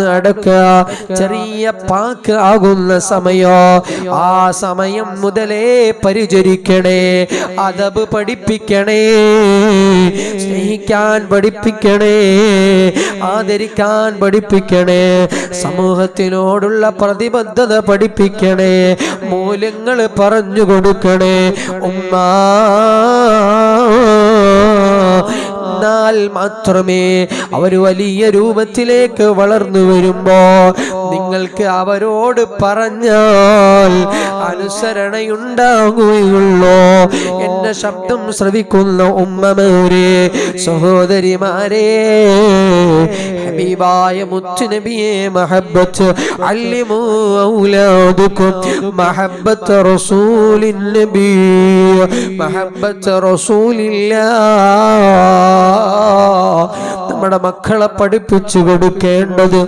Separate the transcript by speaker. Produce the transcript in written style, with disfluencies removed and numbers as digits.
Speaker 1: നടക്കുക ചെറിയ പാക്ക് ആകുന്ന സമയോ ആ സമയം മുതലേ പരിചരിക്കണേ, അദബ് പഠിപ്പിക്കണേ, സ്നേഹിക്കാൻ പഠിപ്പിക്കണേ, ആദരിക്കാൻ പഠിപ്പിക്കണേ, സമൂഹത്തിനോടുള്ള പ്രതിബദ്ധത പഠിപ്പിക്കണേ, മൂല്യങ്ങൾ പറഞ്ഞു കൊടുക്കണേ. എന്നാൽ മാത്രമേ അവർ വലിയ രൂപത്തിലേക്ക് വളർന്നു വരുമ്പോ നിങ്ങൾക്ക് അവരോട് പറഞ്ഞാൽ അനുസരണയുണ്ടാകുകയുള്ളൂ. എന്റെ ശബ്ദം ശ്രവിക്കുന്ന ഉമ്മമാരെ, സഹോദരിമാരെ, ഹബീബായ മുത്തുനബിയെ മഹബ്ബത്ത് അല്ലിമൂ ഔലാദുക്കും മഹബ്ബത്ത് റസൂലിൻ നബി മഹബ്ബത്ത് റസൂലില്ലാഹ്. നമ്മുടെ മക്കളെ പഠിപ്പിച്ചു കൊടുക്കേണ്ടത്